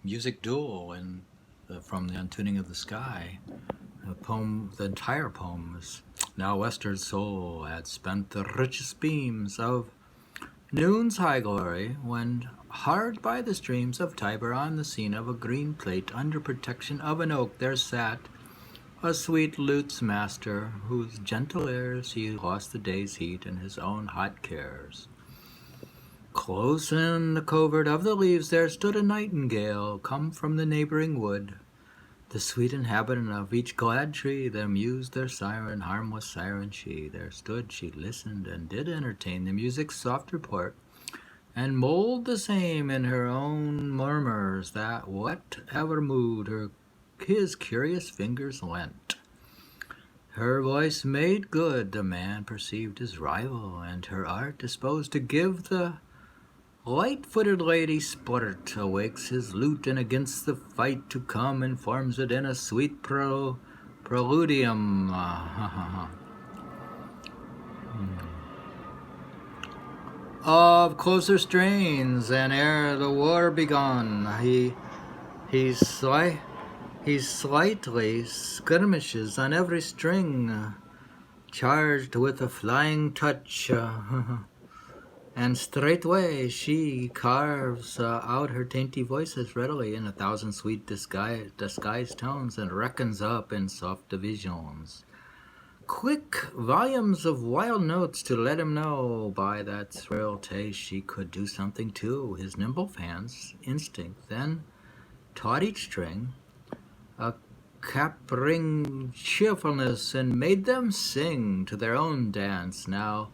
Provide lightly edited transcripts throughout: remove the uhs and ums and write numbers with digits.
Music Duel from the Untuning of the Sky. The entire poem is now Western soul had spent the richest beams of noon's high glory when hard by the streams of Tiber on the scene of a green plate under protection of an oak there sat a sweet lute's master whose gentle airs he lost the day's heat in his own hot cares. Close in the covert of the leaves there stood a nightingale come from the neighboring wood. The sweet inhabitant of each glad tree there mused their siren, harmless siren she. There stood, she listened, and did entertain the music's soft report, and mold the same in her own murmurs that whatever mood his curious fingers lent. Her voice made good, the man perceived his rival, and her art disposed to give the light-footed lady sport, awakes his lute, and against the fight to come informs it in a sweet preludium. Of closer strains, and ere the war begun, he slightly skirmishes on every string, charged with a flying touch. And straightway she carves out her dainty voice as readily in 1,000 sweet disguised tones, and reckons up in soft divisions quick volumes of wild notes to let him know by that thrill taste she could do something too. His nimble fan's instinct then taught each string a capering cheerfulness, and made them sing to their own dance. Now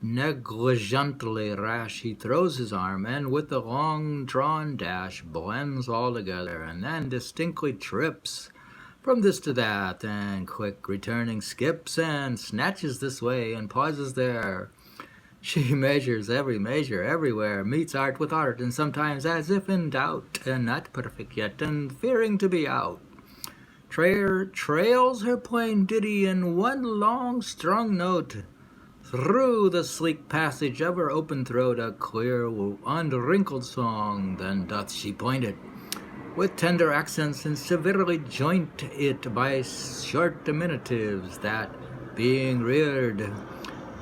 negligently rash, he throws his arm, and with a long-drawn dash blends all together, and then distinctly trips from this to that, and quick returning skips and snatches this way and pauses there. She measures every measure everywhere, meets art with art, and sometimes as if in doubt, and not perfect yet, and fearing to be out, trails her plain ditty in one long strung note through the sleek passage of her open throat, a clear unwrinkled song. Then doth she point it with tender accents, and severely joint it by short diminutives, that being reared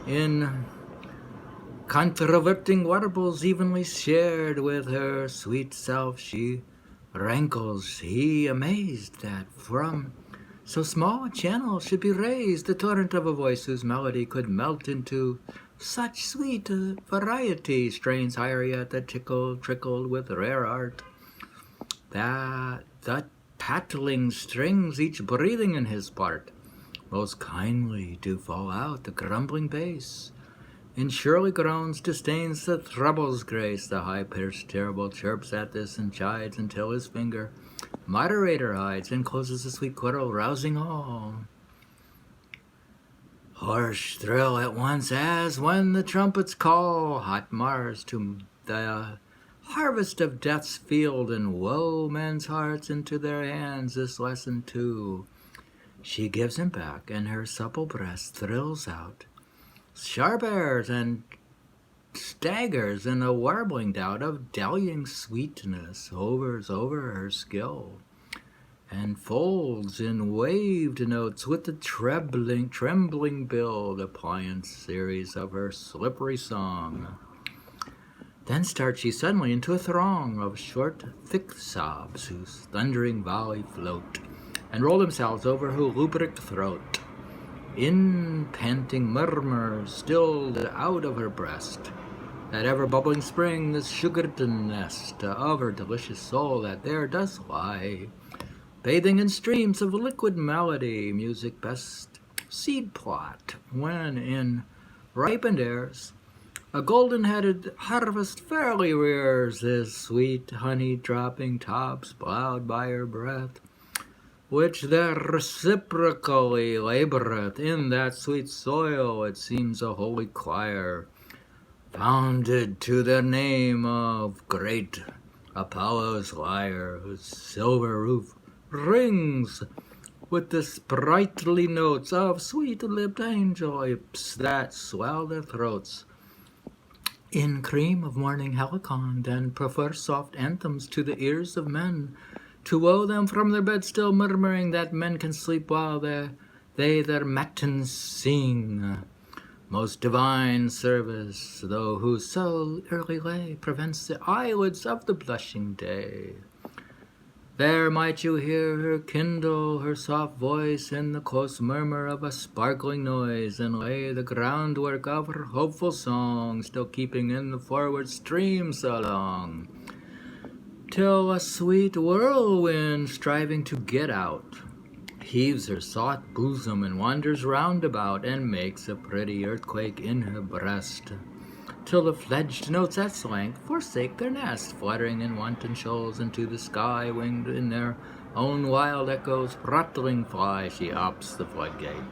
in controverting warbles evenly shared with her sweet self, she rankles. He amazed that from so small a channel should be raised the torrent of a voice whose melody could melt into such sweet variety, strains higher yet that trickled with rare art, that the tattling strings, each breathing in his part, most kindly do fall out the grumbling bass. In surely groans disdains the treble's grace. The high-pitched terrible chirps at this and chides until his finger moderator hides and closes the sweet quarrel, rousing all. Harsh thrill at once as when the trumpets call hot Mars to the harvest of death's field, and woe men's hearts into their hands this lesson too. She gives him back, and her supple breast thrills out sharp airs and staggers in a warbling doubt of dallying sweetness, hovers over her skill, and folds in waved notes with the trembling bill the pliant series of her slippery song. Then starts she suddenly into a throng of short, thick sobs, whose thundering volley float, and roll themselves over her lubric throat, in panting murmurs stilled out of her breast, that ever-bubbling spring, this sugared nest of her delicious soul, that there does lie, bathing in streams of liquid melody, music best seed plot, when in ripened airs a golden-headed harvest fairly rears, his sweet honey-dropping tops plowed by her breath, which there reciprocally laboureth in that sweet soil. It seems a holy choir, founded to the name of great Apollo's lyre, whose silver roof rings with the sprightly notes of sweet-lipped angel lips that swell their throats In cream of morning helicon, then prefer soft anthems to the ears of men, to woe them from their bed still murmuring that men can sleep while they their matins sing. Most divine service, though whose so early lay prevents the eyelids of the blushing day. There might you hear her kindle her soft voice in the close murmur of a sparkling noise, and lay the groundwork of her hopeful song, still keeping in the forward stream so long, till a sweet whirlwind, striving to get out, heaves her soft bosom and wanders round about, and makes a pretty earthquake in her breast, till the fledged notes at length forsake their nest, fluttering in wanton shoals into the sky, winged in their own wild echoes, prattling fly, she ups the floodgate,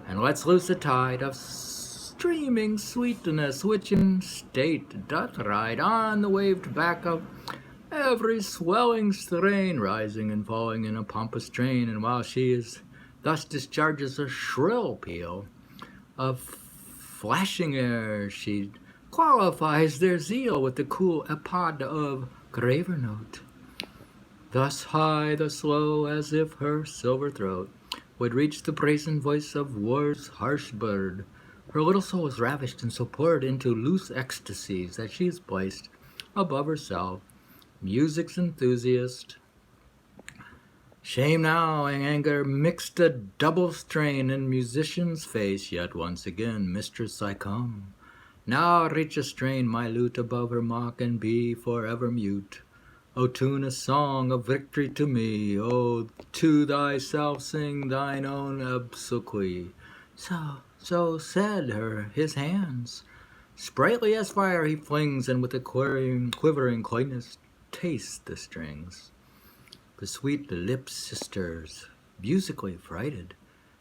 and lets loose a tide of streaming sweetness, which in state doth ride on the waved back of every swelling strain, rising and falling in a pompous train, and while she is thus discharges a shrill peal of flashing air, she qualifies their zeal with the cool epod of graver note. Thus high, thus low, as if her silver throat would reach the brazen voice of war's harsh bird, her little soul is ravished and so poured into loose ecstasies that she is placed above herself, music's enthusiast. Shame now and anger mixed a double strain in musician's face, yet once again, mistress, I come. Now reach a strain, my lute, above her mock, and be forever mute. O tune a song of victory to me, O to thyself sing thine own obsequy. So said his hands, sprightly as fire he flings, and with a quivering coyness tastes the strings. The sweet lipped sisters, musically frighted,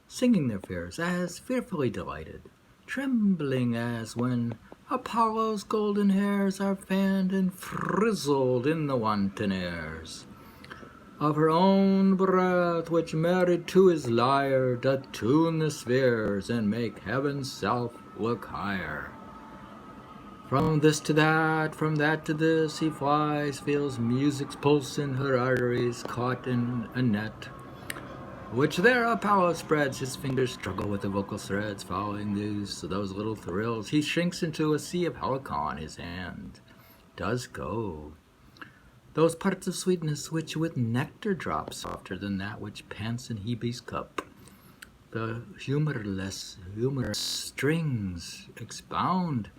singing their fears as fearfully delighted, trembling as when Apollo's golden hairs are fanned and frizzled in the wanton airs of her own breath, which married to his lyre doth tune the sphaeres and make heaven's self look higher. From this to that, from that to this, he flies, feels music's pulse in her arteries, caught in a net, which there Apollo spreads. His fingers struggle with the vocal threads, following those little thrills. He shrinks into a sea of helicon, his hand does go. Those parts of sweetness which with nectar drop softer than that which pants in Hebe's cup. The humorous strings expound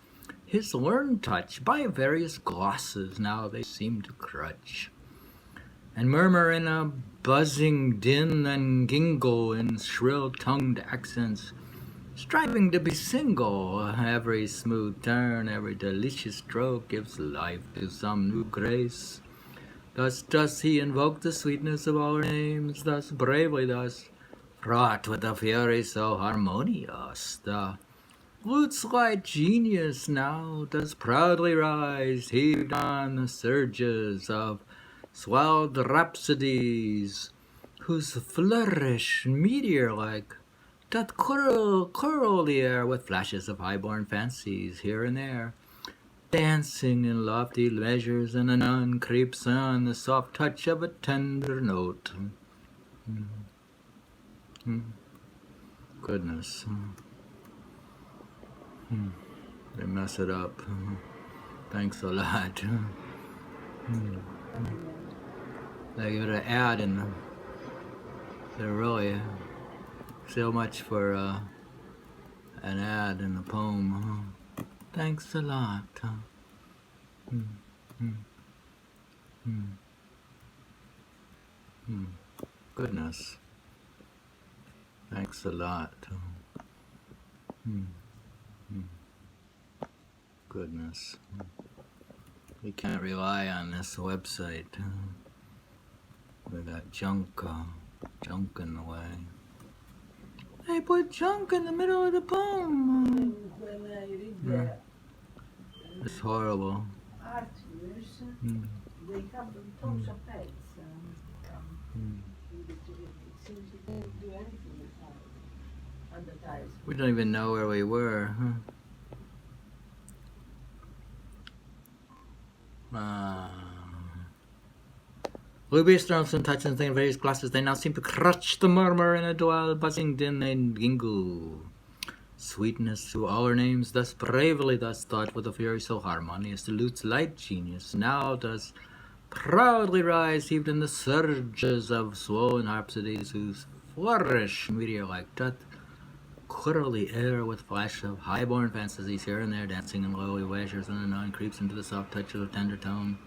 his learned touch by various glosses, now they seem to crutch, and murmur in a buzzing din, and gingle in shrill-tongued accents, striving to be single. Every smooth turn, every delicious stroke gives life to some new grace. Thus does he invoke the sweetness of all her names, thus bravely, thus fraught with a fury so harmonious. The lute's light genius now does proudly rise, heaved on the surges of swelled rhapsodies, whose flourish, meteor-like, doth curl the air with flashes of high-born fancies here and there, dancing in lofty measures, and anon creeps on the soft touch of a tender note. Goodness. They mess it up. Thanks a lot. They give it an ad in them. They're really so much for an ad in the poem. Thanks a lot. Goodness. Thanks a lot. Goodness. We can't rely on this website. We got junk in the way. They put junk in the middle of the poem. It's horrible. We don't even know where we were. Ruby strokes and touches the various glasses. They now seem to crush the murmur in a duel, buzzing din and gingle. Sweetness to all her names, thus bravely thus thought, with a fury so harmonious, the lute's light genius now does proudly rise, heaved in the surges of swollen harpsides, whose flourish meteor-like doth quitter the air with flash of high-born fantasies here and there, dancing in lowly measures, and anon creeps into the soft touch of a tender tone,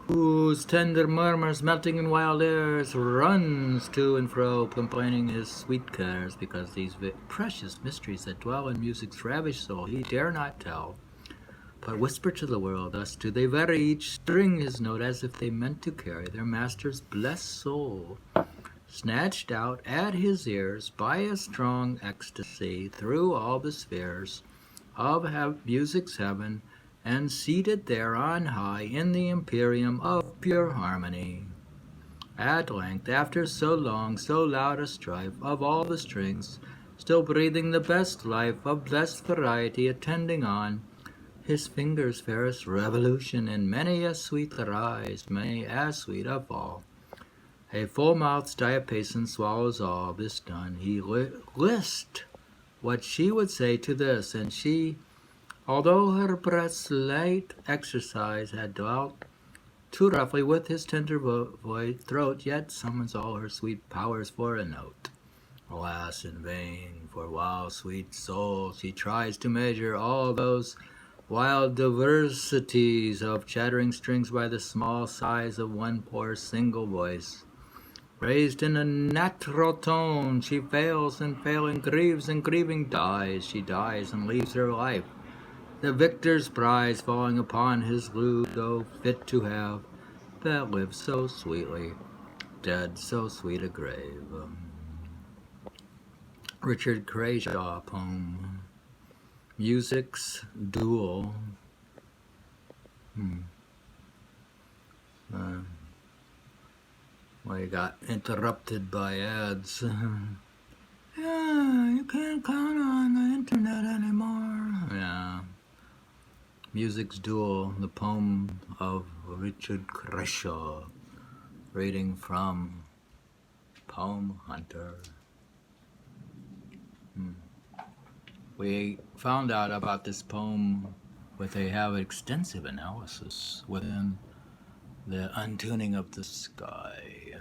whose tender murmurs, melting in wild airs, runs to and fro, complaining his sweet cares, because these precious mysteries that dwell in music's ravished soul he dare not tell, but whisper to the world. Thus do they vary each string his note, as if they meant to carry their master's blessed soul, snatched out at his ears by a strong ecstasy, through all the spheres of music's heaven, and seated there on high in the empyrean of pure harmony. At length, after so long, so loud a strife of all the strings, still breathing the best life of blessed variety, attending on his fingers' fairest revolution, in many a sweet rise, many as sweet of all, a full-mouthed diapason swallows all. This done, he list what she would say to this, and she, although her breath's light exercise had dwelt too roughly with his tender throat, yet summons all her sweet powers for a note. Alas, in vain, for while, sweet soul, she tries to measure all those wild diversities of chattering strings by the small size of one poor single voice, raised in a natural tone, she fails, and failing grieves, and grieving dies. She dies and leaves her life, the victor's prize, falling upon his lute, though fit to have, that lives so sweetly, dead so sweet a grave. Richard Crashall poem, Musicks Duel. We got interrupted by ads. Yeah, you can't count on the internet anymore. Yeah. Musicks Duel, the poem of Richard Crashall, reading from Poemhunter. We found out about this poem, but they have extensive analysis within the untuning of the sky.